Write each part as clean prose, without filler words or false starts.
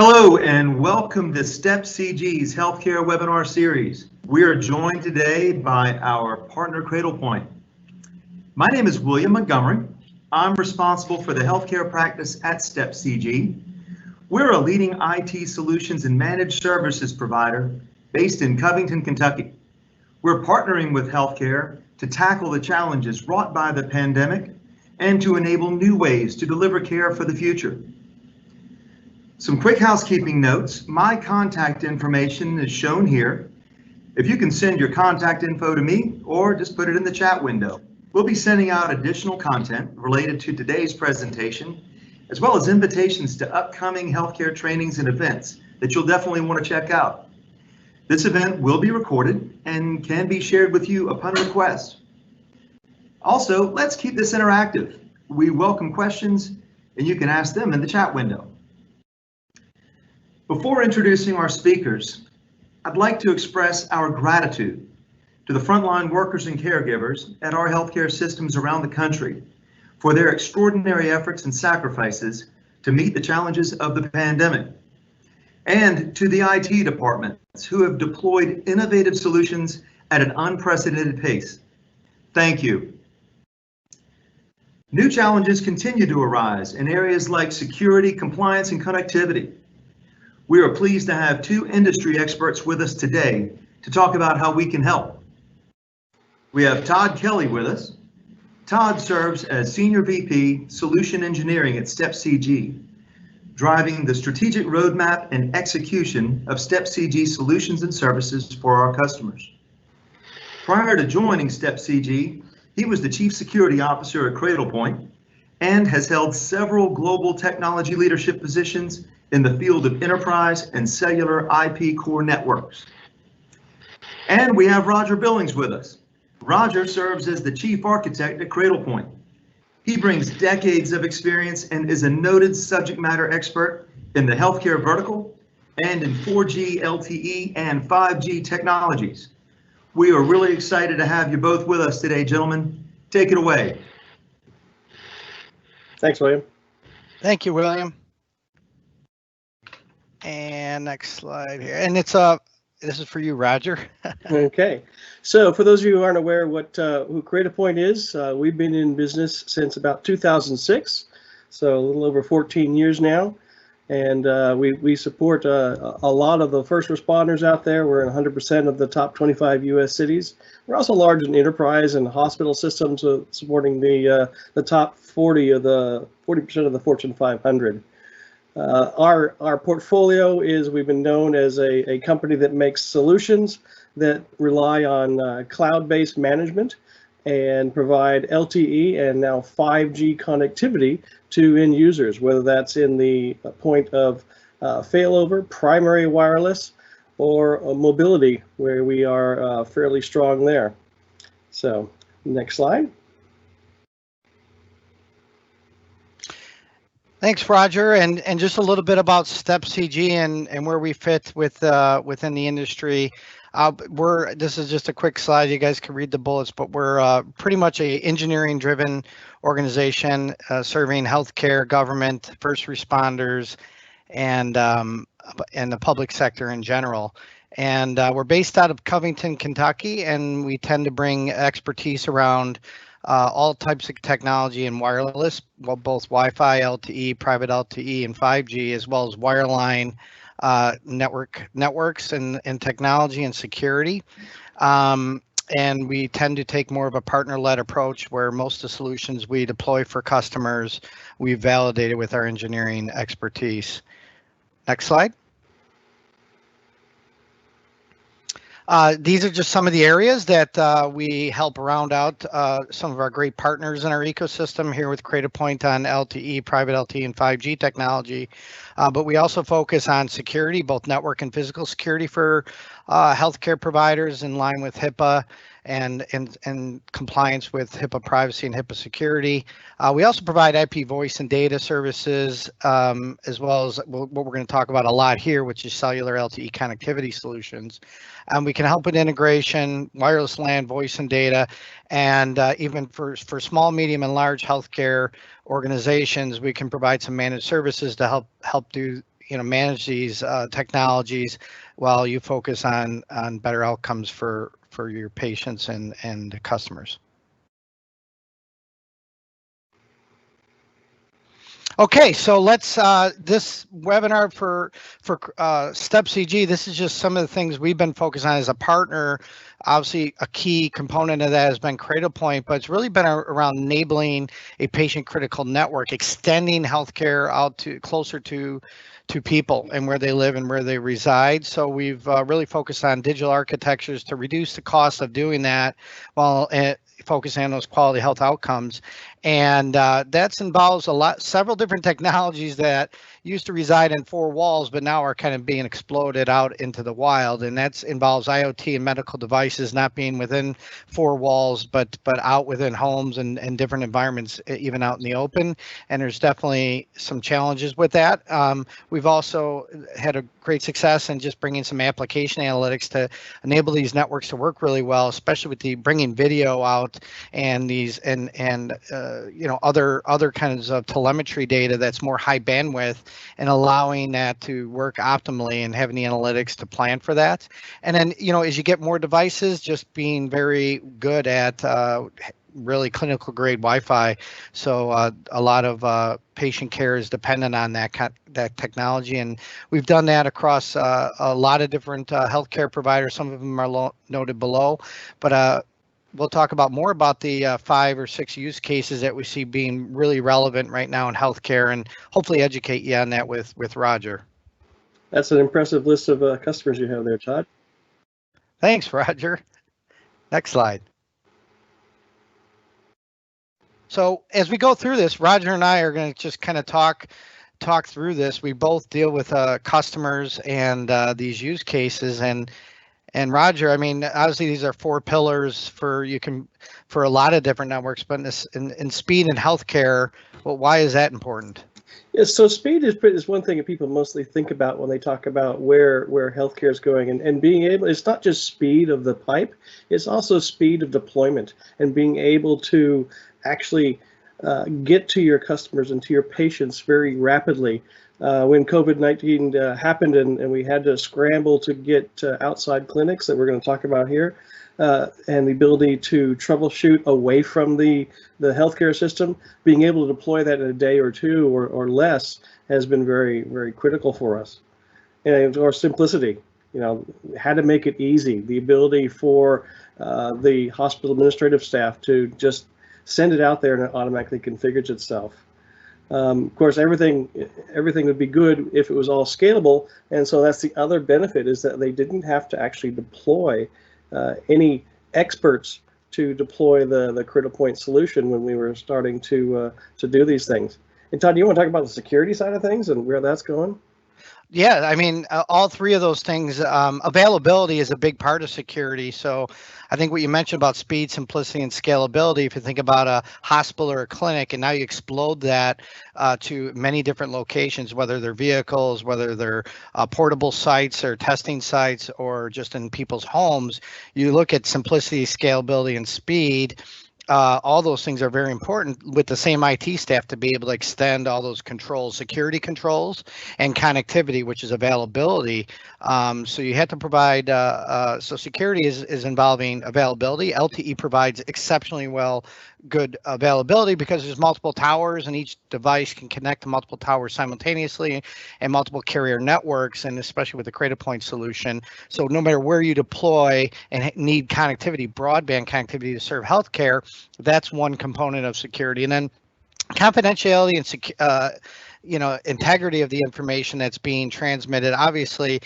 Hello and welcome to STEP CG's Healthcare Webinar Series. We are joined today by our partner Cradlepoint. My name is William Montgomery. I'm responsible for the healthcare practice at STEP CG. We're a leading IT solutions and managed services provider based in Covington, Kentucky. We're partnering with healthcare to tackle the challenges wrought by the pandemic and to enable new ways to deliver care for the future. Some quick housekeeping notes. My contact information is shown here. If you can send your contact info to me or just put it in the chat window. We'll be sending out additional content related to today's presentation, as well as invitations to upcoming healthcare trainings and events that you'll definitely want to check out. This event will be recorded and can be shared with you upon request. Also, let's keep this interactive. We welcome questions and you can ask them in the chat window. Before introducing our speakers, I'd like to express our gratitude to the frontline workers and caregivers at our healthcare systems around the country for their extraordinary efforts and sacrifices to meet the challenges of the pandemic, and to the IT departments who have deployed innovative solutions at an unprecedented pace. Thank you. New challenges continue to arise in areas like security, compliance, and connectivity. We are pleased to have two industry experts with us today to talk about how we can help. We have Todd Kelley with us. Todd serves as Senior VP Solution Engineering at STEP CG, driving the strategic roadmap and execution of STEP CG solutions and services for our customers. Prior to joining STEP CG, he was the Chief Security Officer at Cradlepoint and has held several global technology leadership positions in the field of enterprise and cellular IP core networks. And we have Roger Billings with us. Roger serves as the Chief Architect at Cradlepoint. He brings decades of experience and is a noted subject matter expert in the healthcare vertical and in 4G LTE and 5G technologies. We are really excited to have you both with us today, gentlemen. Take it away. Thanks, William. Thank you, William. And next slide here. And it's this is for you, Roger. Okay. So for those of you who aren't aware who Cradlepoint is, we've been in business since about 2006, so a little over 14 years now. And we support a lot of the first responders out there. We're in 100% of the top 25 U.S. cities. We're also large in enterprise and hospital systems, supporting the top 40% of the Fortune 500. Our portfolio is, we've been known as a company that makes solutions that rely on cloud-based management and provide LTE and now 5G connectivity to end users, whether that's in the point of failover, primary wireless, or mobility, where we are fairly strong there. So, next slide. Thanks, Roger. And just a little bit about STEP CG and where we fit with within the industry. This is just a quick slide. You guys can read the bullets, but we're pretty much a engineering-driven organization serving healthcare, government, first responders, and the public sector in general. And we're based out of Covington, Kentucky, and we tend to bring expertise around all types of technology and wireless, well, both Wi-Fi, LTE, private LTE, and 5G, as well as wireline networks and technology and security. And we tend to take more of a partner-led approach where most of the solutions we deploy for customers, we've validated with our engineering expertise. Next slide. These are just some of the areas that we help round out some of our great partners in our ecosystem here with Cradlepoint on LTE, private LTE, and 5G technology. But we also focus on security, both network and physical security for healthcare providers in line with HIPAA and compliance with HIPAA privacy and HIPAA security. We also provide IP voice and data services, as well as what we're going to talk about a lot here, which is cellular LTE connectivity solutions. We can help with integration, wireless LAN, voice and data, and even for small, medium, and large healthcare organizations, we can provide some managed services to help do manage these technologies while you focus on better outcomes for your patients and customers. Okay, so let's this webinar for Step CG. This is just some of the things we've been focused on as a partner. Obviously, a key component of that has been Cradlepoint, but it's really been around enabling a patient critical network, extending healthcare out to closer to people and where they live and where they reside. So we've really focused on digital architectures to reduce the cost of doing that while focusing on those quality health outcomes. And that involves several different technologies that used to reside in four walls, but now are kind of being exploded out into the wild. And that involves IoT and medical devices not being within four walls, but out within homes and different environments, even out in the open. And there's definitely some challenges with that. We've also had a great success in just bringing some application analytics to enable these networks to work really well, especially with the bringing video out and these other kinds of telemetry data that's more high bandwidth, and allowing that to work optimally and having the analytics to plan for that. And then, as you get more devices, just being very good at really clinical grade Wi-Fi. So a lot of patient care is dependent on that technology, and we've done that across a lot of different healthcare providers. Some of them are noted below, but we'll talk more about the 5 or 6 use cases that we see being really relevant right now in healthcare, and hopefully educate you on that with Roger. That's an impressive list of customers you have there, Todd. Thanks, Roger. Next slide. So as we go through this, Roger and I are going to just kind of talk through this. We both deal with customers and these use cases, and Roger, I mean, obviously these are 4 pillars for a lot of different networks, but in speed and healthcare, well, why is that important? Yeah, so speed is one thing that people mostly think about when they talk about where healthcare is going, and being able, it's not just speed of the pipe, it's also speed of deployment and being able to actually get to your customers and to your patients very rapidly. When COVID-19 happened and we had to scramble to get outside clinics that we're going to talk about here, and the ability to troubleshoot away from the healthcare system, being able to deploy that in a day or two or less has been very, very critical for us. And or simplicity, how to make it easy, the ability for the hospital administrative staff to just send it out there and it automatically configures itself. Of course, everything would be good if it was all scalable, and so that's the other benefit, is that they didn't have to actually deploy any experts to deploy the Cradlepoint solution when we were starting to do these things. And Todd, do you want to talk about the security side of things and where that's going? Yeah, I mean, all 3 of those things, availability is a big part of security. So I think what you mentioned about speed, simplicity, and scalability, if you think about a hospital or a clinic, and now you explode that to many different locations, whether they're vehicles, whether they're portable sites or testing sites, or just in people's homes, you look at simplicity, scalability, and speed. All those things are very important with the same IT staff to be able to extend all those controls, security controls, and connectivity, which is availability. So you have to provide, so security is involving availability. LTE provides exceptionally good availability because there's multiple towers and each device can connect to multiple towers simultaneously and multiple carrier networks, and especially with the Cradlepoint solution. So no matter where you deploy and need connectivity, broadband connectivity to serve healthcare, that's one component of security. And then confidentiality and integrity of the information that's being transmitted, obviously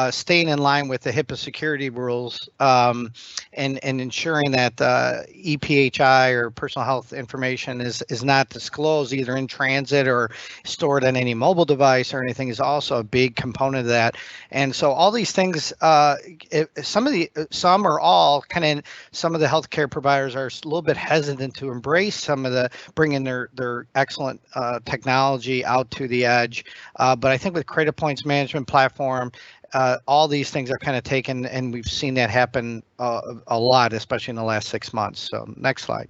staying in line with the HIPAA security rules, and ensuring that EPHI or personal health information is not disclosed either in transit or stored on any mobile device or anything is also a big component of that. And so all these things, some or all kind of, some of the healthcare providers are a little bit hesitant to embrace some of the bringing their excellent technology out to the edge. But I think with Cradlepoint's management platform, all these things are kind of taken, and we've seen that happen a lot, especially in the last 6 months. So next slide.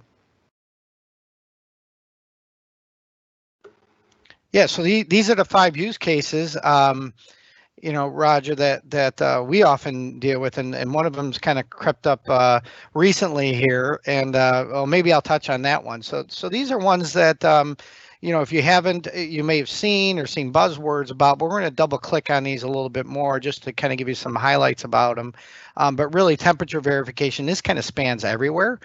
Yeah, so these are the 5 use cases, Roger, that we often deal with, and one of them's kind of crept up recently here, and well, maybe I'll touch on that one. So these are ones that if you haven't, you may have seen buzzwords about, but we're going to double click on these a little bit more just to kind of give you some highlights about them. But really, temperature verification, this kind of spans everywhere,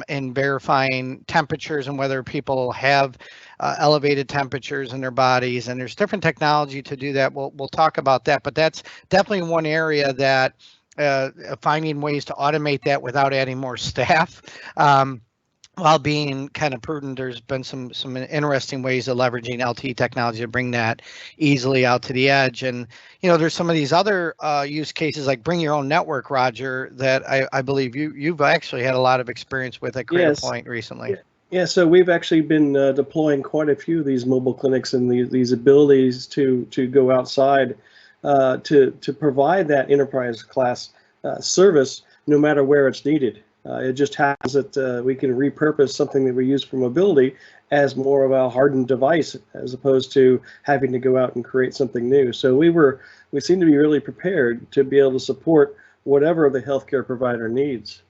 in verifying temperatures and whether people have elevated temperatures in their bodies, and there's different technology to do that. We'll talk about that, but that's definitely one area that finding ways to automate that without adding more staff. While being kind of prudent, there's been some interesting ways of leveraging LTE technology to bring that easily out to the edge. And there's some of these other use cases like bring your own network, Roger, that I believe you've actually had a lot of experience with at Cradlepoint recently. Yeah, so we've actually been deploying quite a few of these mobile clinics and these abilities to go outside to provide that enterprise class service no matter where it's needed. It just happens that we can repurpose something that we use for mobility as more of a hardened device as opposed to having to go out and create something new. So we seem to be really prepared to be able to support whatever the healthcare provider needs.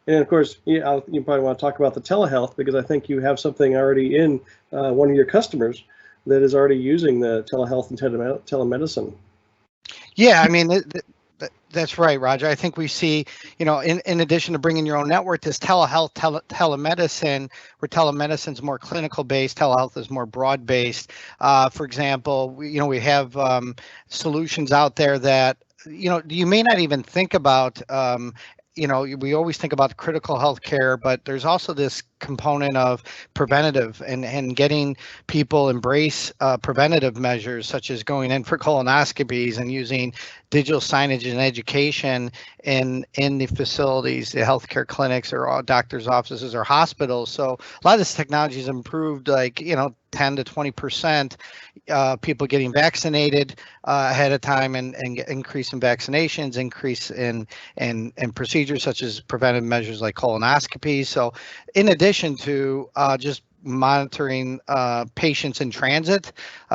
And of course, you probably want to talk about the telehealth, because I think you have something already in one of your customers that is already using the telehealth and telemedicine. Yeah, I mean, that's right, Roger. I think we see, in addition to bringing your own network, this telehealth, telemedicine, where telemedicine is more clinical based, telehealth is more broad based. For example, we have solutions out there that, you may not even think about. We always think about critical health care, but there's also this component of preventative and getting people embrace preventative measures, such as going in for colonoscopies and using digital signage and education in the facilities, the healthcare clinics or doctors' offices or hospitals. So a lot of this technology has improved, 10 to 20%, people getting vaccinated ahead of time, and increase in vaccinations, increase in procedures such as preventive measures like colonoscopies. So in addition to just monitoring patients in transit,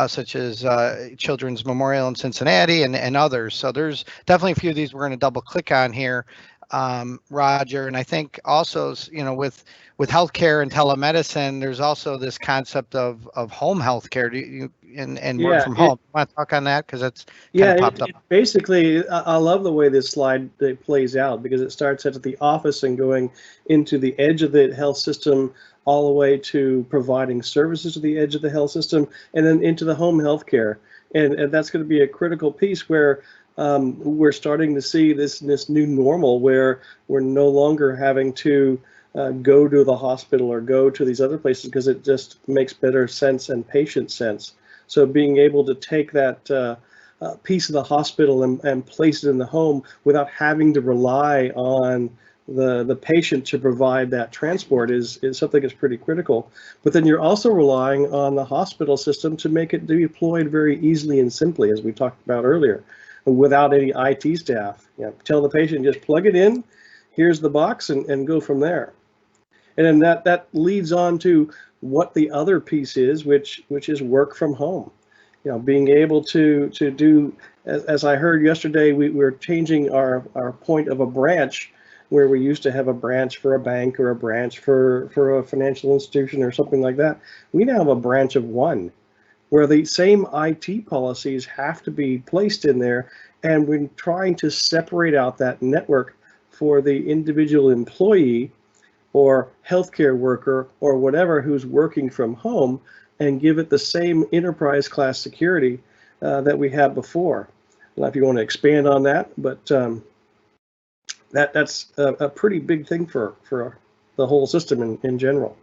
such as Children's Memorial in Cincinnati and others. So there's definitely a few of these we're going to double click on here, Roger. And I think also, with healthcare and telemedicine, there's also this concept of home healthcare and work from home. Want to talk on that, because that's kind of popped up. Basically, I love the way this slide plays out, because it starts at the office and going into the edge of the health system, all the way to providing services to the edge of the health system, and then into the home healthcare. And that's going to be a critical piece where we're starting to see this new normal, where we're no longer having to go to the hospital or go to these other places, because it just makes better sense and patient sense. So being able to take that piece of the hospital and place it in the home without having to rely on the patient to provide that transport is something that's pretty critical. But then you're also relying on the hospital system to make it deployed very easily and simply, as we talked about earlier, without any IT staff. Tell the patient, just plug it in, here's the box, and go from there. And then that leads on to what the other piece is, which is work from home. Being able to do, as I heard yesterday, we're changing our point of a branch, where we used to have a branch for a bank or a branch for a financial institution or something like that. We now have a branch of one, where the same IT policies have to be placed in there, and we're trying to separate out that network for the individual employee or healthcare worker or whatever who's working from home, and give it the same enterprise class security that we had before. I don't know if you want to expand on that, but that's a pretty big thing for the whole system in general.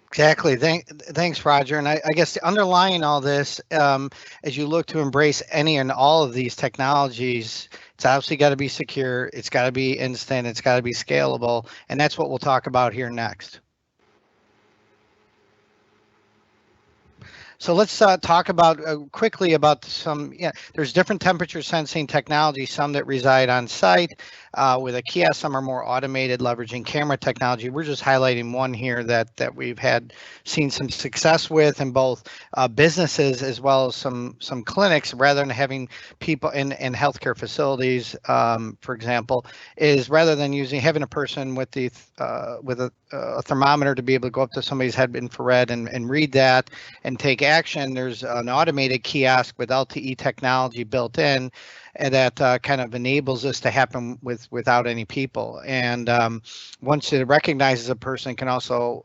Exactly. Thanks, Roger. And I guess underlying all this, as you look to embrace any and all of these technologies, it's obviously got to be secure, it's got to be instant, it's got to be scalable, and that's what we'll talk about here next. So let's talk about quickly about some. Yeah, there's different temperature sensing technology. Some that reside on site with a kiosk. Some are more automated, leveraging camera technology. We're just highlighting one here that we've seen some success with in both businesses as well as some clinics. Rather than having people in healthcare facilities, for example, is rather than having a person with a thermometer to be able to go up to somebody's head infrared and read that and take action. There's an automated kiosk with LTE technology built in, and that kind of enables this to happen without any people. And once it recognizes a person, it can also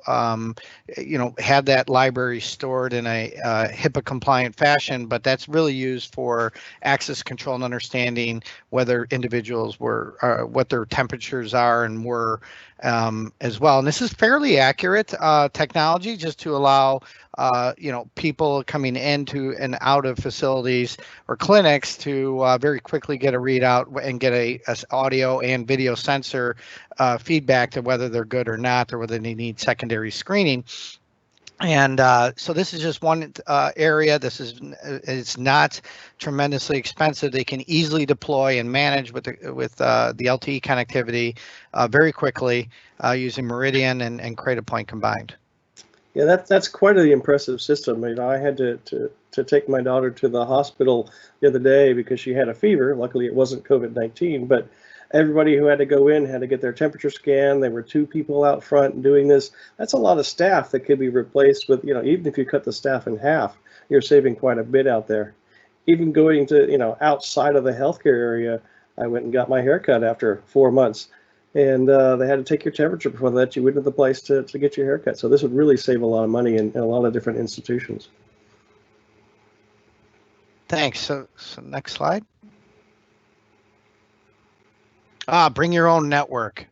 have that library stored in a HIPAA compliant fashion. But that's really used for access control and understanding whether individuals were what their temperatures are and were as well. And this is fairly accurate technology, just to allow people coming into and out of facilities or clinics to very quickly get a readout and get a audio and video sensor feedback to whether they're good or not, or whether they need secondary screening. And so this is just one area. It's not tremendously expensive. They can easily deploy and manage with the LTE connectivity very quickly using Meridian and Cradlepoint combined. Yeah, that's quite an impressive system. I had to take my daughter to the hospital the other day because she had a fever. Luckily, it wasn't COVID-19, but everybody who had to go in had to get their temperature scanned. There were 2 people out front doing this. That's a lot of staff that could be replaced with, even if you cut the staff in half, you're saving quite a bit out there. Even going to, outside of the healthcare area, I went and got my hair cut after 4 months. And they had to take your temperature before they let you into the place to get your haircut. So this would really save a lot of money in a lot of different institutions. Thanks. So next slide. Bring your own network.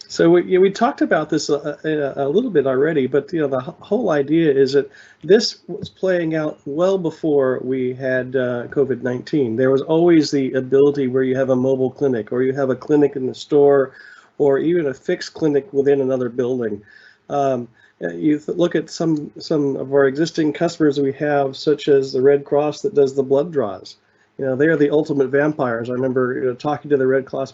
So we talked about this a little bit already, but the whole idea is that this was playing out well before we had COVID-19. There was always the ability where you have a mobile clinic, or you have a clinic in the store, or even a fixed clinic within another building. You look at some of our existing customers we have, such as the Red Cross that does the blood draws. They are the ultimate vampires. I remember talking to the Red Cross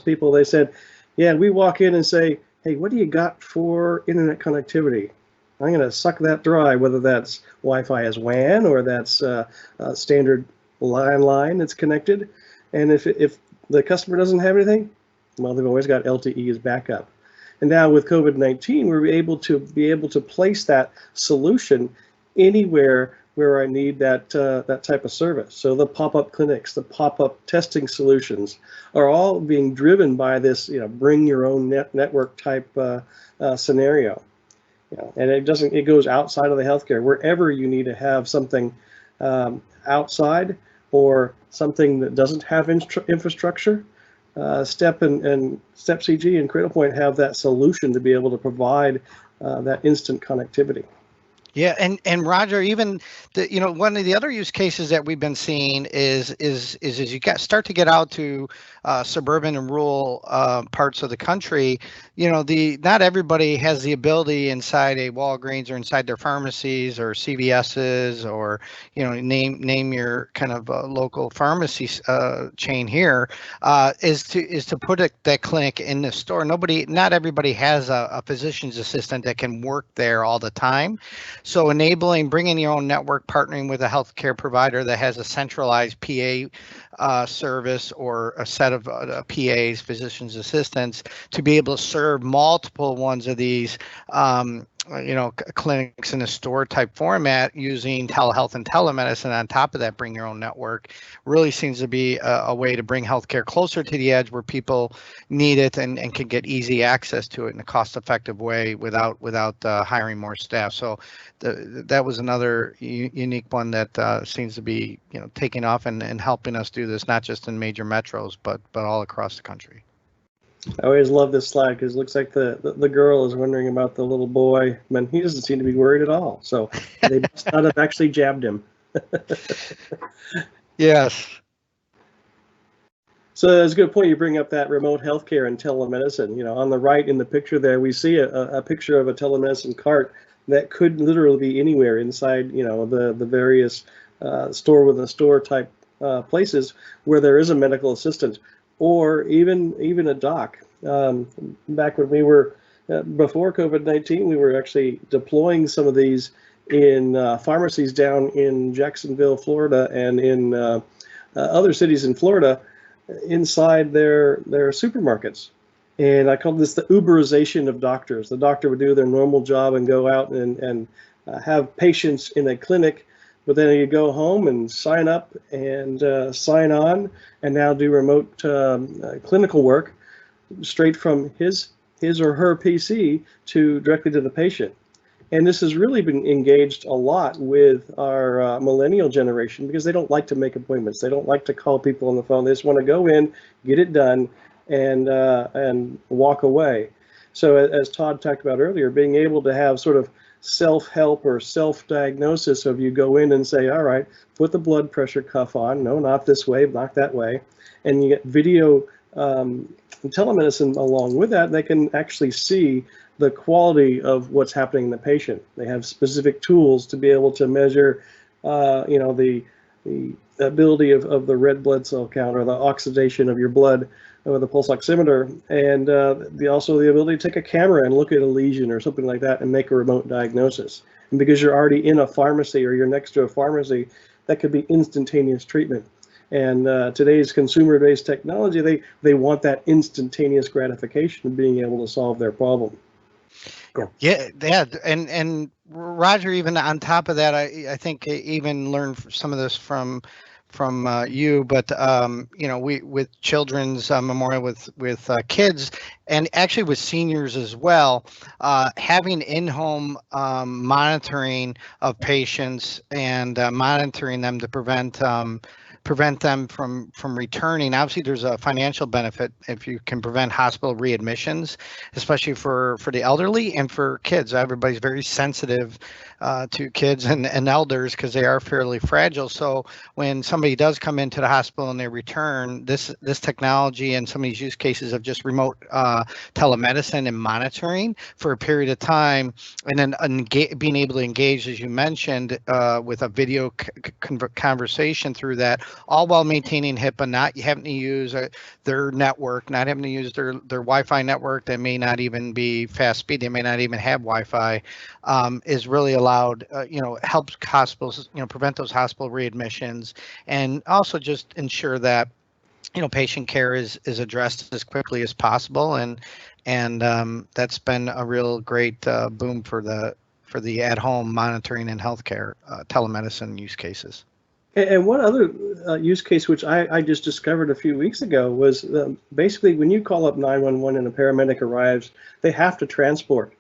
people. They said, yeah, we walk in and say, hey, what do you got for internet connectivity? I'm going to suck that dry, whether that's Wi-Fi as WAN or that's standard line that's connected. And if the customer doesn't have anything, well, they've always got LTE as backup. And now with COVID-19, we're able to place that solution anywhere where I need that type of service. So the pop-up clinics, the pop-up testing solutions are all being driven by this, bring your own network type scenario. And it goes outside of the healthcare. Wherever you need to have something outside or something that doesn't have infrastructure, STEP and STEP CG and Cradlepoint have that solution to be able to provide that instant connectivity. Yeah, and Roger, even one of the other use cases that we've been seeing is as you start to get out to suburban and rural parts of the country, not everybody has the ability inside a Walgreens or inside their pharmacies or CVS's or name your kind of local pharmacy chain here, is to put that clinic in the store. Not everybody has a physician's assistant that can work there all the time. So bringing your own network, partnering with a healthcare provider that has a centralized PA service or a set of PAs, physician's assistants, to be able to serve multiple ones of these clinics in a store type format using telehealth and telemedicine on top of that, bring your own network, really seems to be a way to bring healthcare closer to the edge where people need it and can get easy access to it in a cost-effective way without hiring more staff. So that was another unique one that seems to be taking off and helping us do this, not just in major metros, but all across the country. I always love this slide because it looks like the girl is wondering about the little boy, and he doesn't seem to be worried at all. So they must not have actually jabbed him. Yes. So that's a good point. You bring up that remote healthcare and telemedicine. On the right in the picture there, we see a picture of a telemedicine cart that could literally be anywhere inside, the various store within a store type places where there is a medical assistant, or even a doc. Back when we were before COVID-19, we were actually deploying some of these in pharmacies down in Jacksonville, Florida, and in other cities in Florida, inside their supermarkets. And I call this the Uberization of doctors. The doctor would do their normal job and go out and have patients in a clinic, but then you go home and sign up and sign on, and now do remote clinical work straight from his or her PC to directly to the patient. And this has really been engaged a lot with our millennial generation, because they don't like to make appointments. They don't like to call people on the phone. They just want to go in, get it done, and walk away. So as Todd talked about earlier, being able to have sort of self-help or self-diagnosis of, you go in and say, all right, put the blood pressure cuff on. No, not this way, not that way. And you get video telemedicine along with that. They can actually see the quality of what's happening in the patient. They have specific tools to be able to measure, the ability of the red blood cell count, or the oxidation of your blood with a pulse oximeter, and also the ability to take a camera and look at a lesion or something like that and make a remote diagnosis. And because you're already in a pharmacy or you're next to a pharmacy, that could be instantaneous treatment. And today's consumer-based technology, they want that instantaneous gratification of being able to solve their problem. Yeah, and Roger, even on top of that, I think I even learned some of this from you, but we with Children's Memorial with kids, and actually with seniors as well, having in-home monitoring of patients and monitoring them to prevent them from returning. Obviously, there's a financial benefit if you can prevent hospital readmissions, especially for the elderly and for kids. Everybody's very sensitive to kids and elders, because they are fairly fragile. So when somebody does come into the hospital and they return, this technology and some of these use cases of just remote telemedicine and monitoring for a period of time, and then being able to engage, as you mentioned, with a video conversation through that, all while maintaining HIPAA, not having to use their network, not having to use their Wi-Fi network that may not even be fast speed, they may not even have Wi-Fi, is really allowed, helps hospitals, prevent those hospital readmissions, and also just ensure that, patient care is addressed as quickly as possible. And that's been a real great boom for the at-home monitoring and healthcare telemedicine use cases. And one other use case, which I just discovered a few weeks ago, was basically when you call up 911 and a paramedic arrives, they have to transport.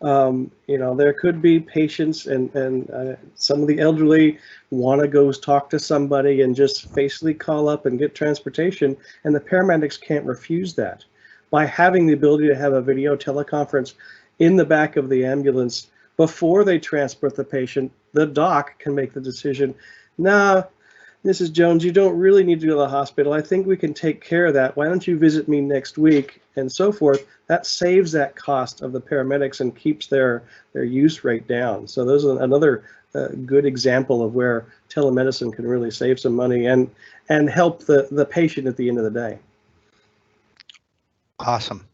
There could be patients and some of the elderly want to go talk to somebody and just faithfully call up and get transportation, and the paramedics can't refuse that. By having the ability to have a video teleconference in the back of the ambulance before they transport the patient, the doc can make the decision, nah, Mrs. Jones, you don't really need to go to the hospital. I think we can take care of that. Why don't you visit me next week, and so forth. That saves that cost of the paramedics and keeps their use rate down. So those are another good example of where telemedicine can really save some money and help the patient at the end of the day. Awesome.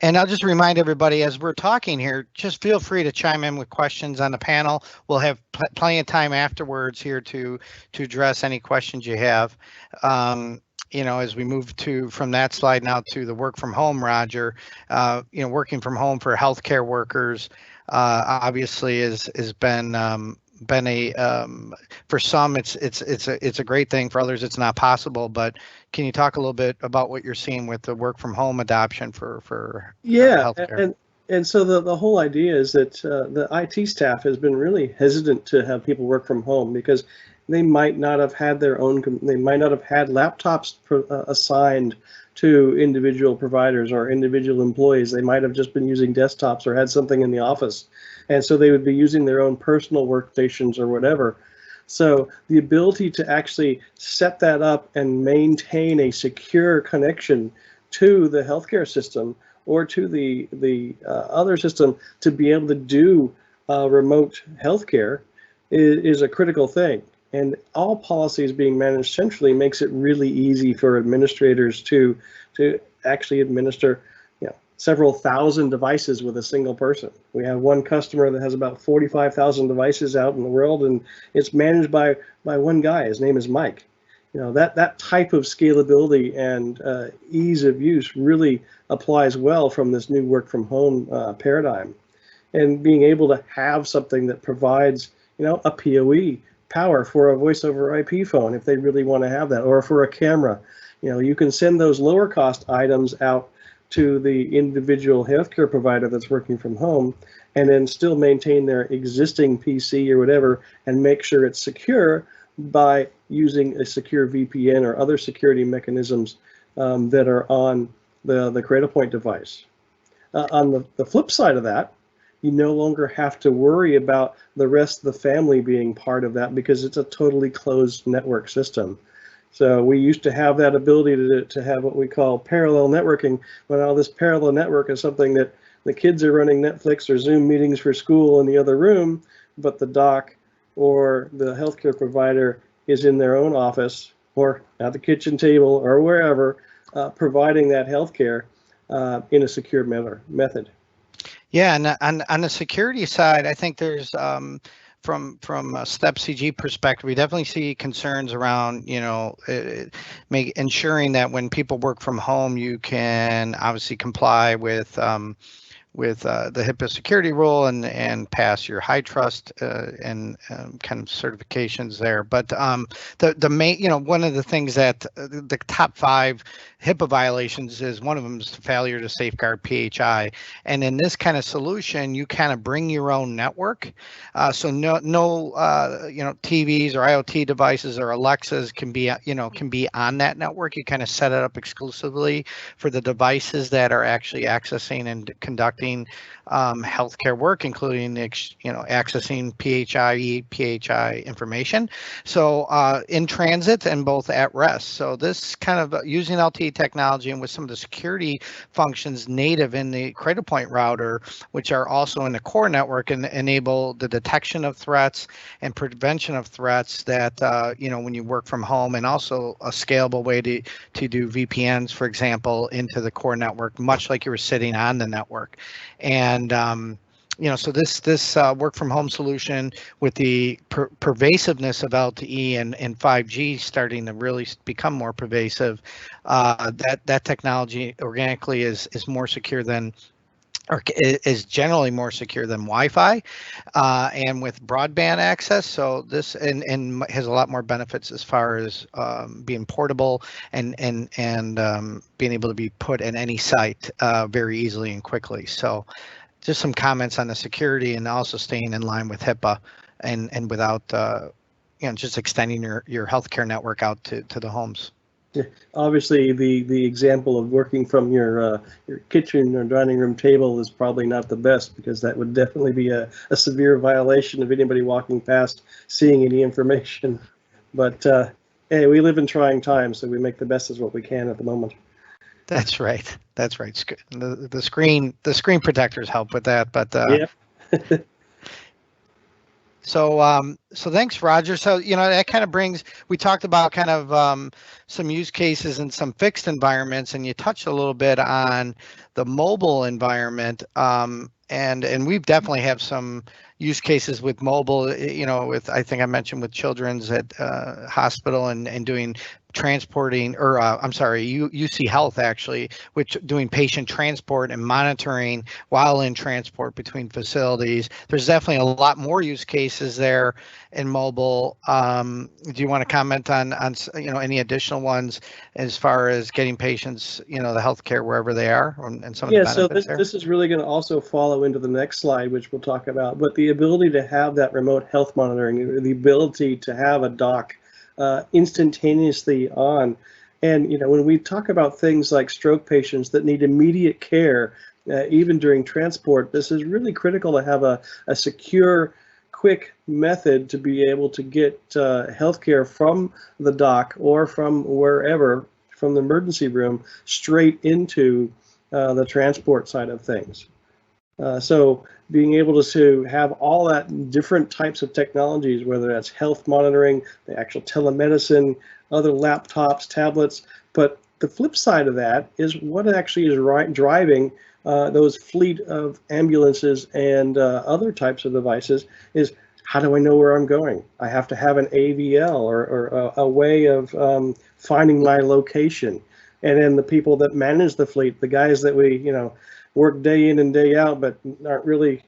And I'll just remind everybody, as we're talking here, just feel free to chime in with questions on the panel. We'll have plenty of time afterwards here to address any questions you have. As we move from that slide now to the work from home, Roger, working from home for healthcare workers, obviously has been a for some it's a great thing, for others it's not possible. But can you talk a little bit about what you're seeing with the work from home adoption for healthcare? And so the whole idea is that the IT staff has been really hesitant to have people work from home, because they might not have had they might not have had laptops assigned to individual providers or individual employees. They might have just been using desktops or had something in the office. And so they would be using their own personal workstations or whatever. So the ability to actually set that up and maintain a secure connection to the healthcare system or to the other system to be able to do remote healthcare is a critical thing. And all policies being managed centrally makes it really easy for administrators to actually administer, several thousand devices with a single person. We have one customer that has about 45,000 devices out in the world, and it's managed by one guy. His name is Mike. That type of scalability and ease of use really applies well from this new work from home paradigm. And being able to have something that provides, a PoE power for a voice over IP phone if they really want to have that, or for a camera. You can send those lower cost items out to the individual healthcare provider that's working from home, and then still maintain their existing PC or whatever, and make sure it's secure by using a secure VPN or other security mechanisms that are on the Cradlepoint device. On the flip side of that, you no longer have to worry about the rest of the family being part of that, because it's a totally closed network system. So we used to have that ability to have what we call parallel networking. Well, this parallel network is something that the kids are running Netflix or Zoom meetings for school in the other room, but the doc or the healthcare provider is in their own office or at the kitchen table or wherever, providing that healthcare in a secure method. Yeah, and on the security side, I think there's from a STEP CG perspective, we definitely see concerns around, ensuring that when people work from home, you can obviously comply with the HIPAA security rule and pass your high trust and kind of certifications there. But the main, one of the things that the top 5 HIPAA violations is, one of them is the failure to safeguard PHI. And in this kind of solution, you kind of bring your own network. So no TVs or IoT devices or Alexas can be on that network. You kind of set it up exclusively for the devices that are actually accessing and conducting healthcare work, including accessing PHI information. So in transit and both at rest. So this kind of using LTE technology and with some of the security functions native in the Cradlepoint router, which are also in the core network, and enable the detection of threats and prevention of threats that when you work from home, and also a scalable way to do VPNs, for example, into the core network, much like you were sitting on the network. And so this work from home solution, with the pervasiveness of LTE and 5G starting to really become more pervasive, that technology organically is more secure than, or is generally more secure than Wi-Fi, and with broadband access. So this and has a lot more benefits as far as being portable and being able to be put in any site very easily and quickly. So just some comments on the security, and also staying in line with HIPAA and without just extending your healthcare network out to the homes. Yeah, obviously the example of working from your kitchen or dining room table is probably not the best, because that would definitely be a severe violation of anybody walking past seeing any information. But hey, we live in trying times, so we make the best of what we can at the moment. That's right. That's right. The screen protectors help with that, but yeah. So thanks, Roger. So, that kind of brings, we talked about kind of some use cases in some fixed environments, and you touched a little bit on the mobile environment. And we've definitely have some use cases with mobile, I think I mentioned with children's at hospital and doing transporting, or UC Health actually, which doing patient transport and monitoring while in transport between facilities. There's definitely a lot more use cases there in mobile. Do you want to comment on any additional ones as far as getting patients the healthcare wherever they are, and some of the benefits so there? this is really going to also follow into the next slide, which we'll talk about. But the ability to have that remote health monitoring, the ability to have a doc instantaneously on. And when we talk about things like stroke patients that need immediate care, even during transport, this is really critical to have a secure, quick method to be able to get healthcare from the doc or from wherever, from the emergency room, straight into the transport side of things. So being able to have all that different types of technologies, whether that's health monitoring, the actual telemedicine, other laptops, tablets, but the flip side of that is what actually is driving those fleet of ambulances and other types of devices is, how do I know where I'm going? I have to have an AVL or a way of finding my location. And then the people that manage the fleet, the guys that we, work day in and day out, but aren't really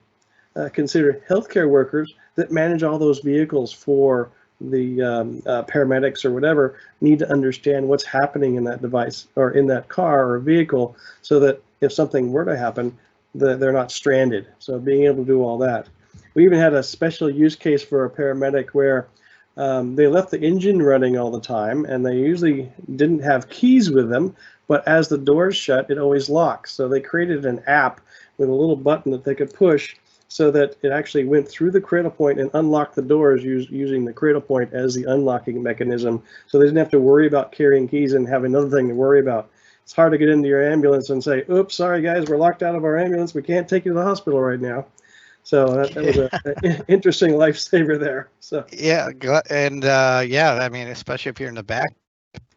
considered healthcare workers that manage all those vehicles for the paramedics or whatever, need to understand what's happening in that device or in that car or vehicle, so that if something were to happen, they're not stranded. So being able to do all that. We even had a special use case for a paramedic where they left the engine running all the time, and they usually didn't have keys with them, but as the doors shut, it always locks. So they created an app with a little button that they could push so that it actually went through the Cradlepoint and unlocked the doors using the Cradlepoint as the unlocking mechanism. So they didn't have to worry about carrying keys and have another thing to worry about. It's hard to get into your ambulance and say, oops, sorry guys, we're locked out of our ambulance. We can't take you to the hospital right now. So that was an interesting lifesaver there. So yeah, and yeah, I mean, especially if you're in the back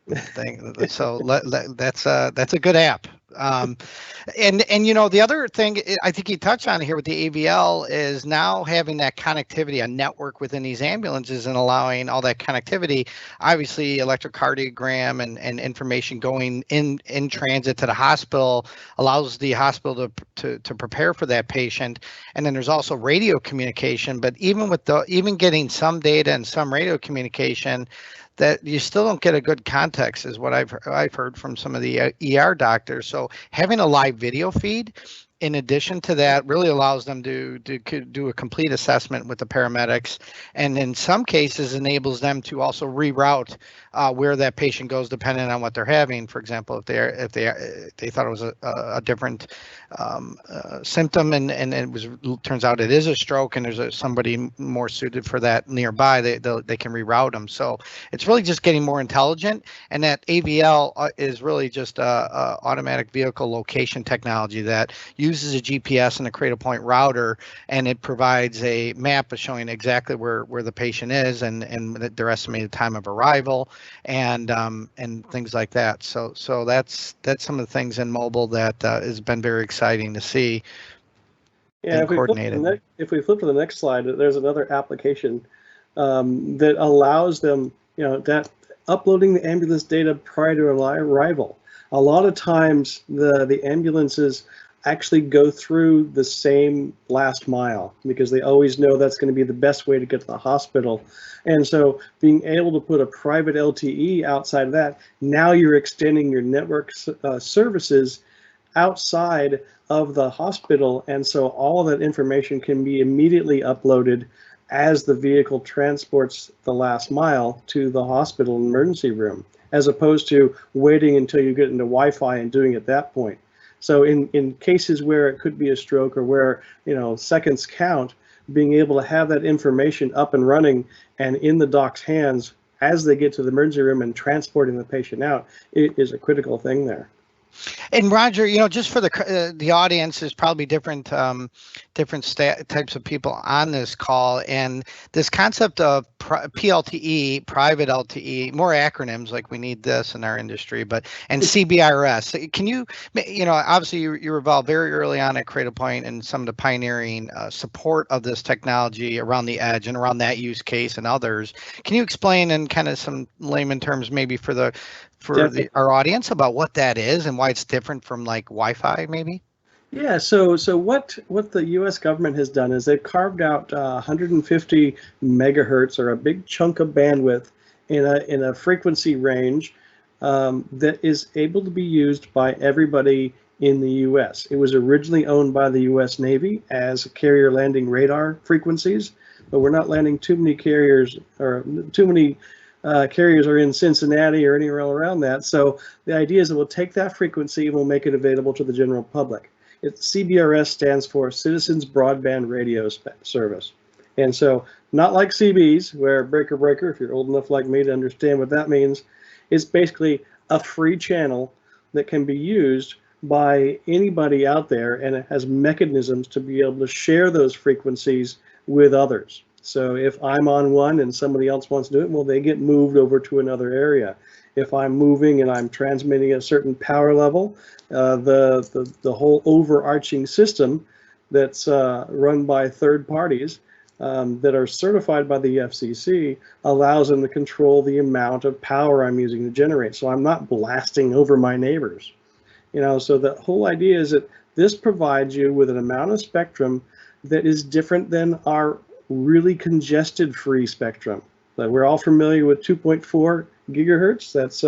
thing. So that's a good app. And the other thing I think you touched on here with the AVL is now having that connectivity, a network within these ambulances, and allowing all that connectivity. Obviously, electrocardiogram and information going in transit to the hospital allows the hospital to prepare for that patient. And then there's also radio communication. But even getting some data and some radio communication, that you still don't get a good context is what I've heard from some of the ER doctors. So having a live video feed in addition to that really allows them to do a complete assessment with the paramedics, and in some cases enables them to also reroute where that patient goes depending on what they're having. For example, if they thought it was a different symptom and it turns out it is a stroke and there's somebody more suited for that nearby, they can reroute them. So it's really just getting more intelligent, and that AVL is really just a automatic vehicle location technology that uses a GPS and a Cradlepoint router, and it provides a map of showing exactly where the patient is and their estimated time of arrival and things like that. So that's some of the things in mobile that has been very exciting to see. Yeah, if we flip to the next slide, there's another application that allows them, that uploading the ambulance data prior to arrival. A lot of times the ambulances actually go through the same last mile because they always know that's going to be the best way to get to the hospital. And so being able to put a private LTE outside of that, now you're extending your network services outside of the hospital. And so all that information can be immediately uploaded as the vehicle transports the last mile to the hospital emergency room, as opposed to waiting until you get into Wi-Fi and doing it at that point. So in cases where it could be a stroke or where, seconds count, being able to have that information up and running and in the doc's hands as they get to the emergency room and transporting the patient out, it is a critical thing there. And Roger, just for the audience, there's probably different types of people on this call, and this concept of PLTE, private LTE, more acronyms like we need this in our industry, and CBRS. Can you, obviously you were involved very early on at Cradlepoint and some of the pioneering support of this technology around the edge and around that use case and others. Can you explain in kind of some layman terms, maybe for our audience, about what that is and why it's different from like Wi-Fi, maybe? Yeah, so what the U.S. government has done is they've carved out 150 megahertz, or a big chunk of bandwidth in a frequency range that is able to be used by everybody in the U.S. It was originally owned by the U.S. Navy as carrier landing radar frequencies, but we're not landing too many carriers, or too many carriers are in Cincinnati or anywhere around that. So the idea is that we'll take that frequency and we'll make it available to the general public. CBRS stands for Citizens Broadband Radio Service. And so not like CBs, where breaker, if you're old enough like me to understand what that means, it's basically a free channel that can be used by anybody out there, and it has mechanisms to be able to share those frequencies with others. So if I'm on one and somebody else wants to do it, well, they get moved over to another area. If I'm moving and I'm transmitting a certain power level, the whole overarching system that's run by third parties that are certified by the FCC allows them to control the amount of power I'm using to generate. So I'm not blasting over my neighbors. So the whole idea is that this provides you with an amount of spectrum that is different than our really congested free spectrum. We're all familiar with 2.4 gigahertz. That's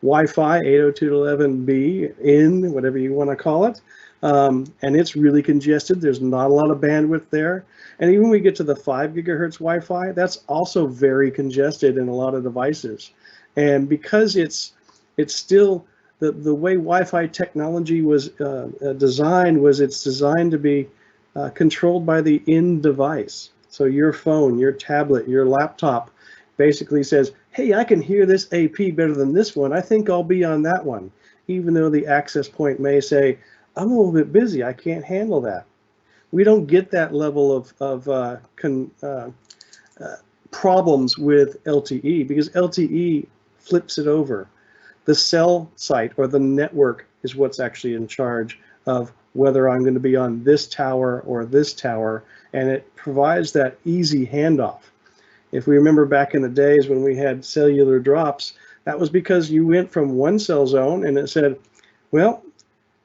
Wi-Fi 802.11b in, whatever you want to call it. And it's really congested. There's not a lot of bandwidth there. And even when we get to the 5 gigahertz Wi-Fi, that's also very congested in a lot of devices. And because it's still, the way Wi-Fi technology was designed was it's designed to be controlled by the end device. So your phone, your tablet, your laptop basically says, hey, I can hear this AP better than this one. I think I'll be on that one. Even though the access point may say, I'm a little bit busy, I can't handle that. We don't get that level of problems with LTE because LTE flips it over. The cell site or the network is what's actually in charge of whether I'm going to be on this tower or this tower, and it provides that easy handoff. If we remember back in the days when we had cellular drops, that was because you went from one cell zone and it said, well,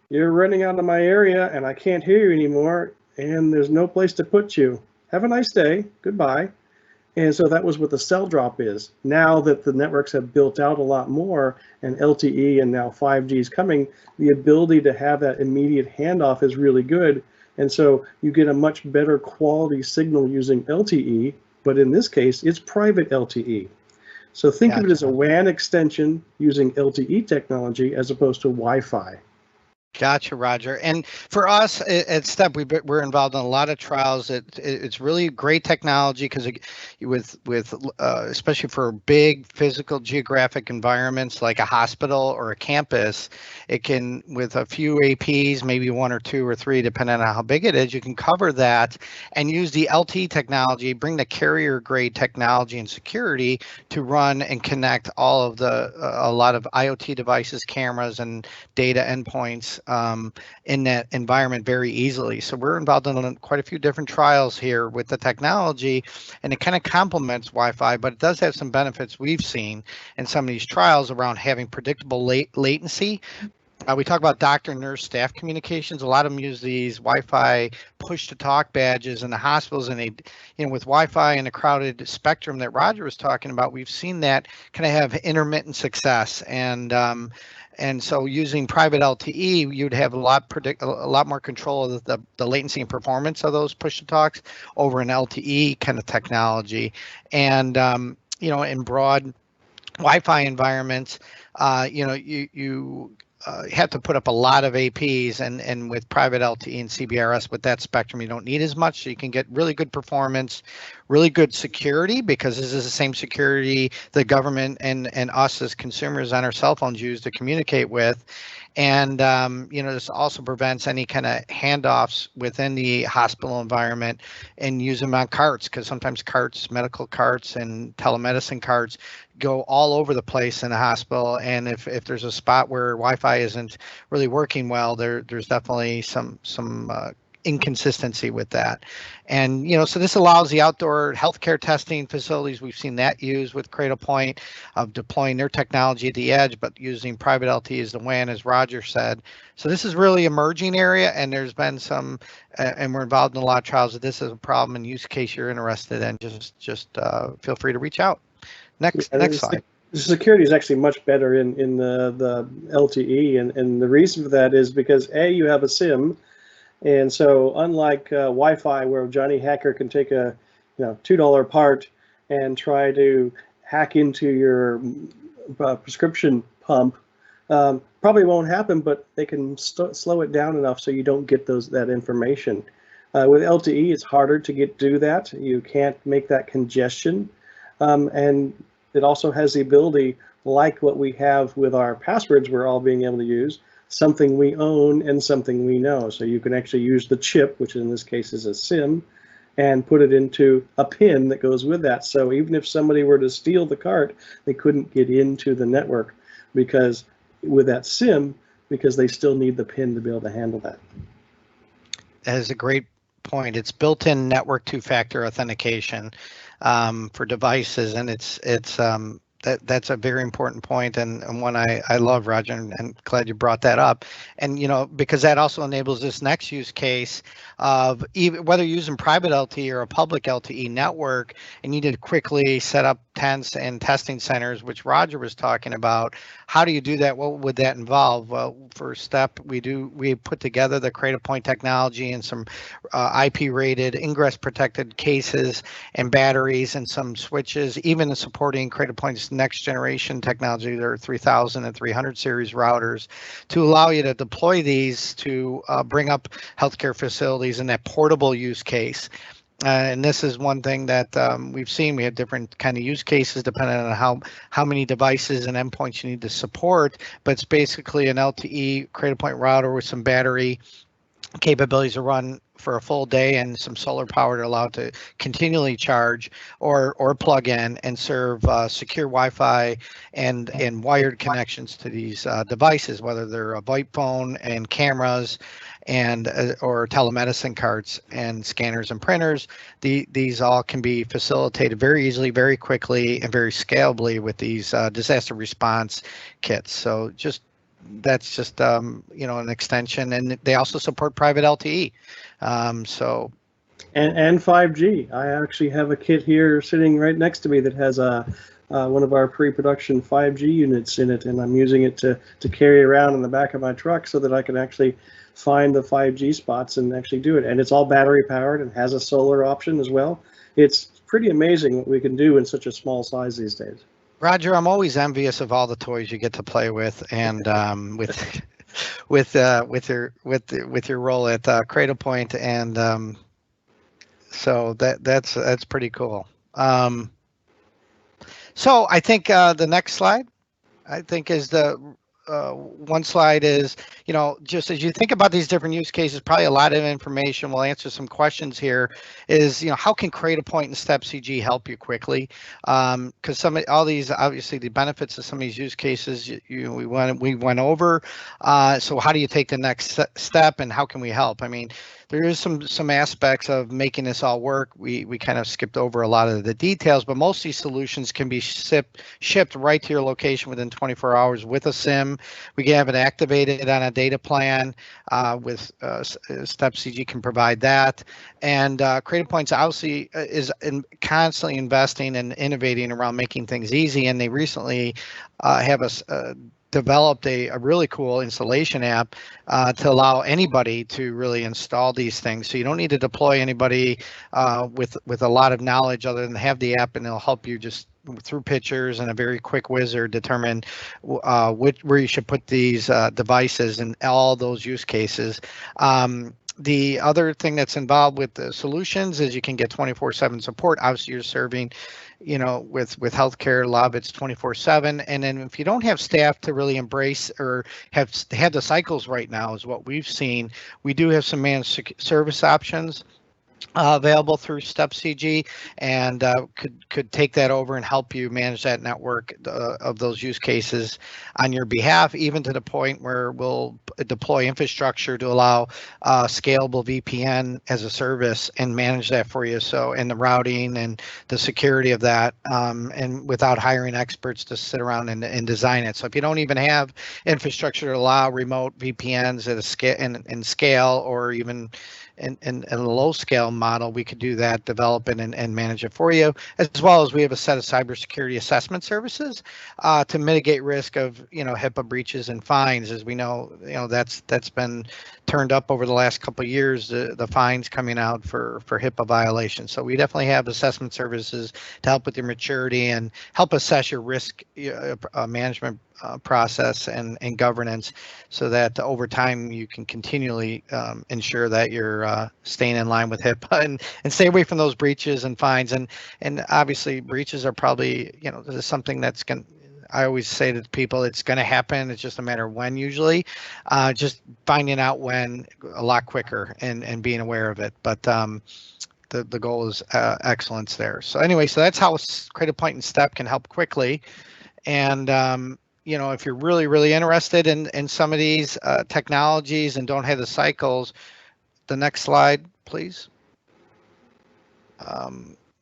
you're running out of my area and I can't hear you anymore and there's no place to put you. Have a nice day. Goodbye. And so that was what the cell drop is. Now that the networks have built out a lot more and LTE and now 5G is coming, the ability to have that immediate handoff is really good. And so you get a much better quality signal using LTE, but in this case, it's private LTE. So think of it as a WAN extension using LTE technology as opposed to Wi-Fi. Gotcha, Roger. And for us at STEP, we're involved in a lot of trials. It's really great technology because with especially for big physical geographic environments like a hospital or a campus, it can, with a few APs, maybe one or two or three, depending on how big it is, you can cover that and use the LTE technology, bring the carrier grade technology and security to run and connect all of a lot of IoT devices, cameras, and data endpoints in that environment very easily. So we're involved in quite a few different trials here with the technology, and it kind of complements Wi-Fi, but it does have some benefits we've seen in some of these trials around having predictable latency. We talk about doctor, nurse, staff communications. A lot of them use these Wi-Fi push-to-talk badges in the hospitals, and they, with Wi-Fi and a crowded spectrum that Roger was talking about, we've seen that kind of have intermittent success. And so using private LTE, you'd have a lot more control of the latency and performance of those push-to-talks over an LTE kind of technology. And in broad Wi-Fi environments, you have to put up a lot of APs, and with private LTE and CBRS with that spectrum, you don't need as much. So you can get really good performance, really good security, because this is the same security the government and us as consumers on our cell phones use to communicate with. And, this also prevents any kind of handoffs within the hospital environment and use them on carts, because sometimes carts, medical carts and telemedicine carts go all over the place in the hospital. And if there's a spot where Wi-Fi isn't really working well, there's definitely some inconsistency with that. And, so this allows the outdoor healthcare testing facilities. We've seen that used with Cradlepoint of deploying their technology at the edge, but using private LTE as the WAN, as Roger said. So this is really emerging area, and there's been some, and we're involved in a lot of trials. If this is a problem and use case you're interested in, just feel free to reach out. Next slide. The security is actually much better in the LTE, and the reason for that is because you have a SIM. And so unlike Wi-Fi, where Johnny Hacker can take a $2 part and try to hack into your prescription pump, probably won't happen, but they can slow it down enough so you don't get that information. With LTE, it's harder to do that. You can't make that congestion. And it also has the ability, like what we have with our passwords we're all being able to use, something we own and something we know. So you can actually use the chip, which in this case is a SIM, and put it into a pin that goes with that. So even if somebody were to steal the cart, they couldn't get into the network because with that SIM, because they still need the pin to be able to handle that. That is a great point. It's built-in network two-factor authentication for devices, and that's a very important point, and one I love, Roger, and glad you brought that up. And because that also enables this next use case of even whether you're using private LTE or a public LTE network, and you need to quickly set up tents and testing centers, which Roger was talking about. How do you do that? What would that involve? Well, first step, we put together the Cradlepoint technology and some IP-rated ingress protected cases and batteries and some switches, even supporting Cradlepoint's next generation technology, their 3000 and 300 series routers, to allow you to deploy these to bring up healthcare facilities in that portable use case. And this is one thing that we've seen. We have different kind of use cases depending on how many devices and endpoints you need to support, but it's basically an LTE Cradlepoint router with some battery capabilities to run for a full day and some solar power to allow it to continually charge or plug in and serve secure Wi-Fi and wired connections to these devices, whether they're a VoIP phone and cameras and or telemedicine carts and scanners and printers. These all can be facilitated very easily, very quickly, and very scalably with these disaster response kits. So that's just an extension, and they also support private LTE. And 5G. I actually have a kit here sitting right next to me that has one of our pre-production 5G units in it, and I'm using it to carry around in the back of my truck so that I can actually find the 5G spots and actually do it. And it's all battery powered and has a solar option as well. It's pretty amazing what we can do in such a small size these days. Roger, I'm always envious of all the toys you get to play with, and with your role at Cradlepoint, and so that's pretty cool. So I think the next slide, is the one slide is, just as you think about these different use cases, probably a lot of information. We'll answer some questions here. Is, how can Cradlepoint and StepCG help you quickly? Because all these, obviously, the benefits of some of these use cases we went over. So how do you take the next step, and how can we help? I mean, there is some aspects of making this all work. We kind of skipped over a lot of the details, but most of these solutions can be shipped right to your location within 24 hours with a SIM. We can have it activated on a data plan with StepCG can provide that. And Cradlepoint's obviously is constantly investing and innovating around making things easy. And they recently have developed a really cool installation app to allow anybody to really install these things. So you don't need to deploy anybody with a lot of knowledge other than have the app, and it'll help you just through pictures and a very quick wizard determine where you should put these devices and all those use cases. The other thing that's involved with the solutions is you can get 24/7 support. Obviously, you're serving, with healthcare, a lot of it's 24/7. And then if you don't have staff to really embrace or have the cycles right now, is what we've seen, we do have some managed service options available through StepCG, and could take that over and help you manage that network of those use cases on your behalf, even to the point where we'll deploy infrastructure to allow scalable VPN as a service and manage that for you. So, and the routing and the security of that, and without hiring experts to sit around and design it. So if you don't even have infrastructure to allow remote VPNs at a scale and scale, or even in a low scale model, we could do that, develop it and manage it for you, as well as we have a set of cybersecurity assessment services to mitigate risk of HIPAA breaches and fines. As we know, that's been turned up over the last couple of years, the fines coming out for HIPAA violations. So we definitely have assessment services to help with your maturity and help assess your risk management process and governance, so that over time you can continually ensure that you're staying in line with HIPAA and stay away from those breaches and fines. And obviously breaches are probably, this is something that's I always say to people, it's going to happen. It's just a matter of when usually. Just finding out when a lot quicker and being aware of it. But the goal is excellence there. So anyway, so that's how Cradlepoint and STEP can help quickly. And if you're really, really interested in some of these technologies and don't have the cycles, the next slide, please.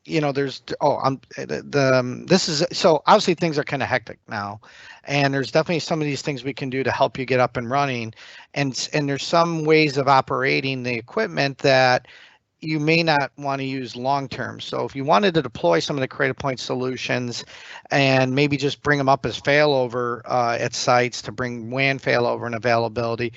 This is, so obviously things are kind of hectic now, and there's definitely some of these things we can do to help you get up and running, and there's some ways of operating the equipment that you may not want to use long term. So if you wanted to deploy some of the Cradlepoint solutions and maybe just bring them up as failover at sites to bring WAN failover and availability,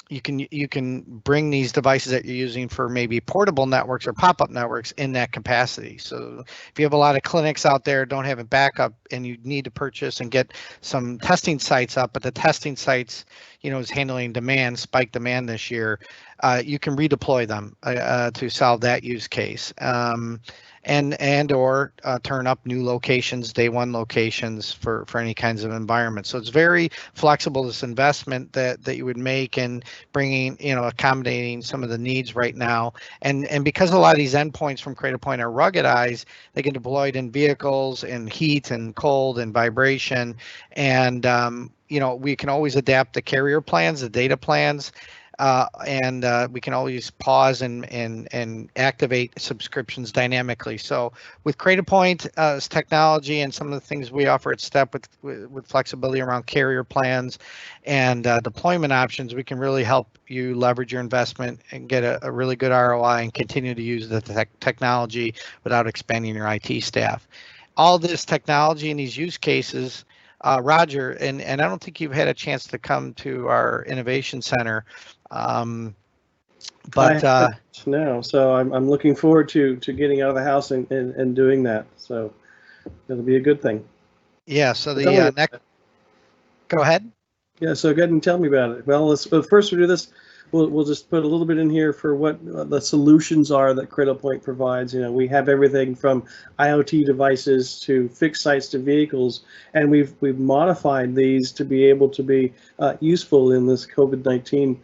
you can bring these devices that you're using for maybe portable networks or pop-up networks in that capacity. So if you have a lot of clinics out there don't have a backup and you need to purchase and get some testing sites up, but the testing sites, is handling spike demand this year, you can redeploy them to solve that use case. Or turn up new locations, day one locations for any kinds of environment. So it's very flexible, this investment that you would make in bringing, accommodating some of the needs right now. And because a lot of these endpoints from Cradlepoint are ruggedized, they can deploy it in vehicles, in heat and cold and vibration. And, we can always adapt the carrier plans, the data plans. And we can always pause and activate subscriptions dynamically. So with Cradlepoint technology and some of the things we offer at STEP with flexibility around carrier plans and deployment options, we can really help you leverage your investment and get a really good ROI and continue to use the technology without expanding your IT staff. All this technology and these use cases, Roger, and I don't think you've had a chance to come to our innovation center. No, so I'm looking forward to getting out of the house and doing that. So it'll be a good thing. Yeah. So the next, go ahead. Yeah. So go ahead and tell me about it. Well, first we do this. We'll just put a little bit in here for what the solutions are that Cradlepoint provides. We have everything from IoT devices to fixed sites to vehicles, and we've modified these to be able to be useful in this COVID-19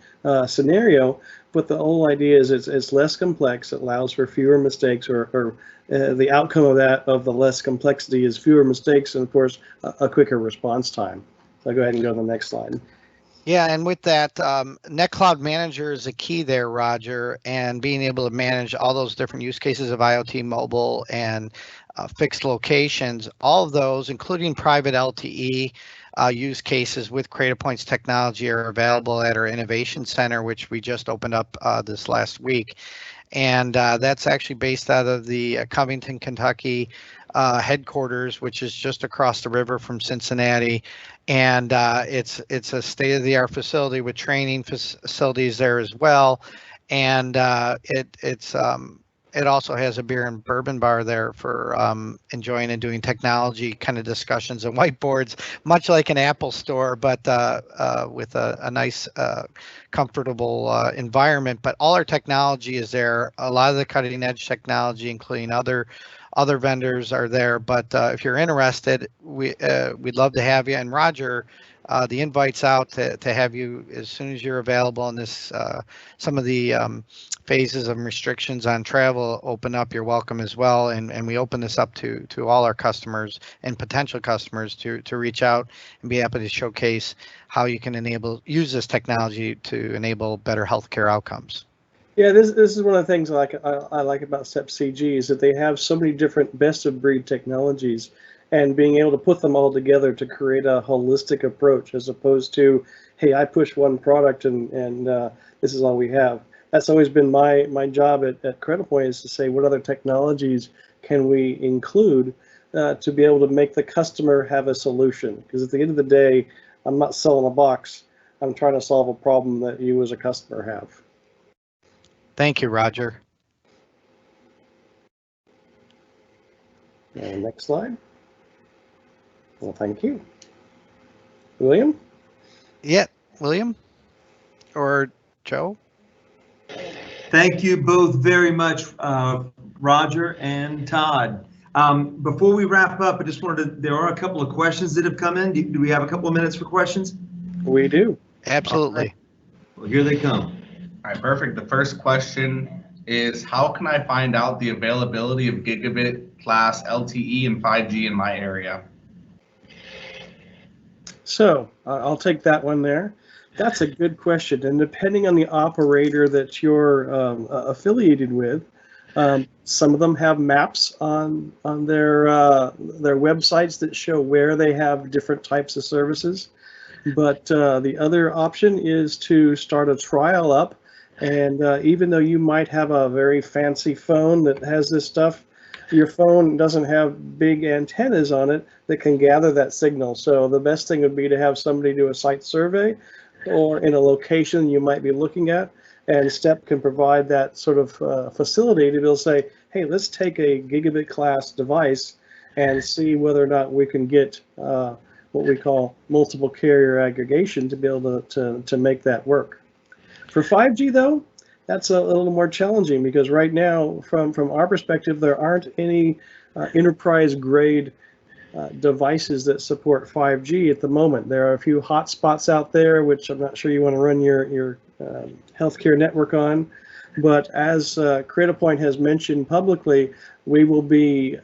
scenario. But the whole idea is it's less complex. It allows for fewer mistakes, or the outcome of the less complexity is fewer mistakes, and of course a quicker response time. So go ahead and go to the next slide. Yeah, and with that, NetCloud Manager is a key there, Roger, and being able to manage all those different use cases of IoT, mobile, and fixed locations, all of those, including private LTE use cases with Cradlepoint's technology, are available at our Innovation Center, which we just opened up this last week. And that's actually based out of the Covington, Kentucky headquarters, which is just across the river from Cincinnati. And it's a state-of-the-art facility with training facilities there as well. And it also has a beer and bourbon bar there for enjoying and doing technology kind of discussions and whiteboards, much like an Apple store, but with a nice, comfortable environment. But all our technology is there. A lot of the cutting edge technology, including other vendors, are there. But if you're interested, we'd love to have you. And Roger, the invite's out to have you as soon as you're available. And this some of the phases of restrictions on travel open up, you're welcome as well. And we open this up to all our customers and potential customers to reach out and be happy to showcase how you can use this technology to enable better healthcare outcomes. Yeah, this is one of the things I like about STEP CG is that they have so many different best of breed technologies, and being able to put them all together to create a holistic approach, as opposed to, hey, I push one product and this is all we have. That's always been my job at Cradlepoint, is to say what other technologies can we include to be able to make the customer have a solution. Because at the end of the day, I'm not selling a box. I'm trying to solve a problem that you as a customer have. Thank you, Roger. And next slide. Well, thank you. William? Yeah, William or Joe? Thank you both very much, Roger and Todd. Before we wrap up, I just wanted to, there are a couple of questions that have come in. Do we have a couple of minutes for questions? We do. Absolutely. Well, here they come. All right, perfect. The first question is, how can I find out the availability of gigabit class LTE and 5G in my area? So I'll take that one there. That's a good question. And depending on the operator that you're affiliated with, some of them have maps on their websites that show where they have different types of services. But the other option is to start a trial up. And even though you might have a very fancy phone that has this stuff, your phone doesn't have big antennas on it that can gather that signal. So the best thing would be to have somebody do a site survey or in a location you might be looking at, and STEP can provide that sort of facility to be able to say, hey, let's take a gigabit class device and see whether or not we can get what we call multiple carrier aggregation to be able to make that work. For 5G though, that's a little more challenging because right now, from our perspective, there aren't any enterprise grade devices that support 5G at the moment. There are a few hotspots out there, which I'm not sure you want to run your healthcare network on. But as Cradlepoint has mentioned publicly, we will be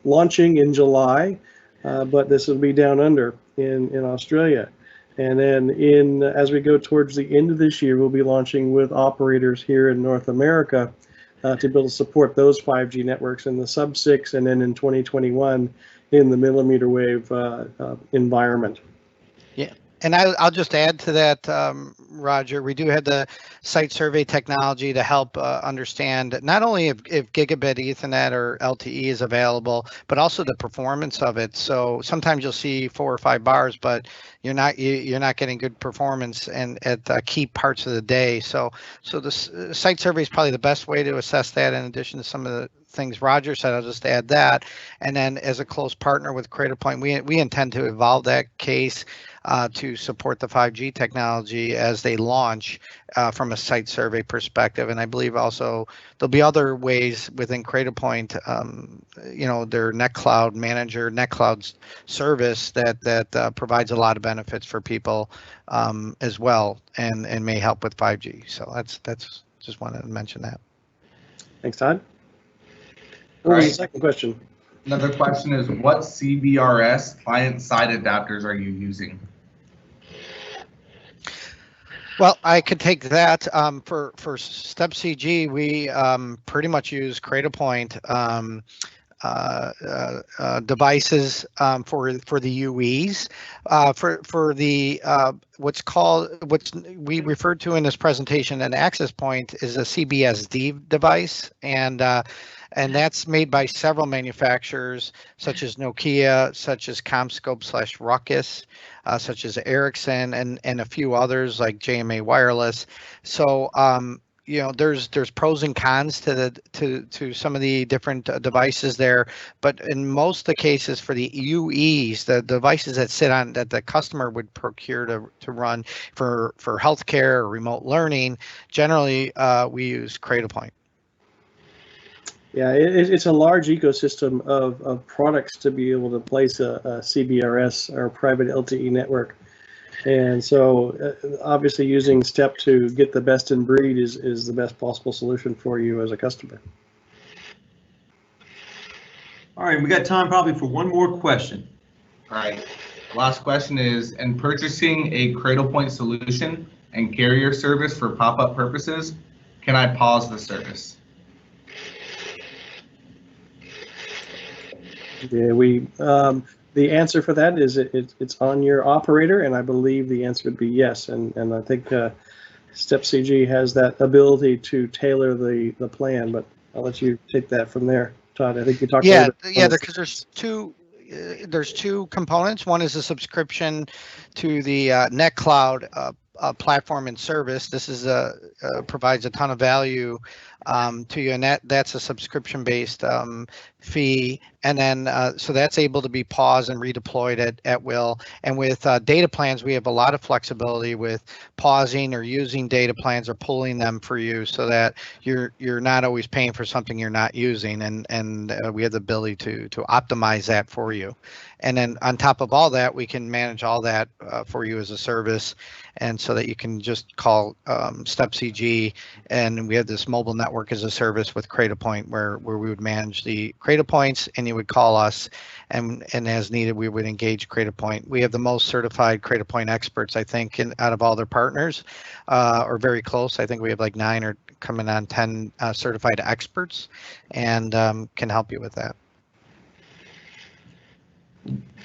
launching in July, but this will be down under in Australia. And then as we go towards the end of this year, we'll be launching with operators here in North America to be able to support those 5G networks in the sub-6 and then in 2021 in the millimeter wave environment. Yeah, and I'll just add to that, Roger, we do have the site survey technology to help understand not only if gigabit Ethernet or LTE is available, but also the performance of it. So sometimes you'll see 4 or 5 bars, but you're not getting good performance and at key parts of the day. So the site survey is probably the best way to assess that. In addition to some of the things Roger said, I'll just add that. And then as a close partner with Cradlepoint, we intend to evolve that case to support the 5G technology as they launch from a site survey perspective. And I believe also there'll be other ways within Cradlepoint, their NetCloud manager, NetCloud service that provides a lot of benefits for people as well and may help with 5G. So that's just wanted to mention that. Thanks, Todd. What was the second question? Another question is, what CBRS client-side adapters are you using? Well, I could take that. For Step CG, we pretty much use Cradlepoint devices for the UEs. For the what's we referred to in this presentation an access point is a CBSD device, and that's made by several manufacturers such as Nokia, such as CommScope/Ruckus, such as Ericsson, and a few others like JMA Wireless. So there's pros and cons to some of the different devices there, but in most of the cases for the UEs, the devices that sit on that the customer would procure to run for healthcare or remote learning, generally we use Cradlepoint. Yeah, it's a large ecosystem of products to be able to place a CBRS or private LTE network. And so obviously using STEP to get the best in breed is the best possible solution for you as a customer. All right, we got time probably for one more question. All right, last question is, in purchasing a Cradlepoint solution and carrier service for pop-up purposes, can I pause the service? Yeah, the answer for that is it's on your operator, and I believe the answer would be yes. And I think Step CG has that ability to tailor the plan, but I'll let you take that from there, Todd. I think you talked about it. Yeah, because there's two components. One is a subscription to the NetCloud platform and service. This is provides a ton of value to you, and that's a subscription-based fee. And then so that's able to be paused and redeployed at will. And with data plans, we have a lot of flexibility with pausing or using data plans or pulling them for you, so that you're not always paying for something you're not using. And we have the ability to optimize that for you. And then on top of all that, we can manage all that for you as a service, and so that you can just call StepCG, and we have this mobile network as a service with Cradlepoint, where we would manage the Cradlepoints, and you would call us, and as needed, we would engage Cradlepoint. We have the most certified Cradlepoint experts, I think, out of all their partners, or very close. I think we have like 9 or coming on 10 certified experts, and can help you with that.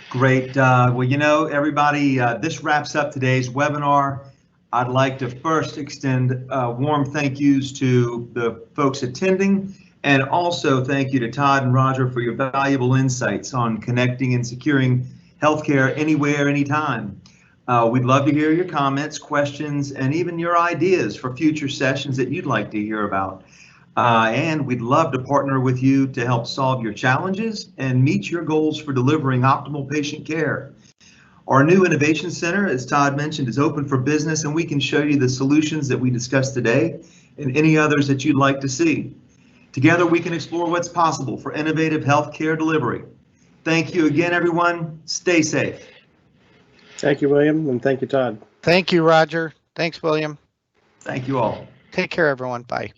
Great. Well, you know, everybody, this wraps up today's webinar. I'd like to first extend warm thank yous to the folks attending, and also thank you to Todd and Roger for your valuable insights on connecting and securing healthcare anywhere, anytime. We'd love to hear your comments, questions, and even your ideas for future sessions that you'd like to hear about. And we'd love to partner with you to help solve your challenges and meet your goals for delivering optimal patient care. Our new Innovation Center, as Todd mentioned, is open for business, and we can show you the solutions that we discussed today and any others that you'd like to see. Together, we can explore what's possible for innovative healthcare delivery. Thank you again, everyone. Stay safe. Thank you, William, and thank you, Todd. Thank you, Roger. Thanks, William. Thank you all. Take care, everyone. Bye.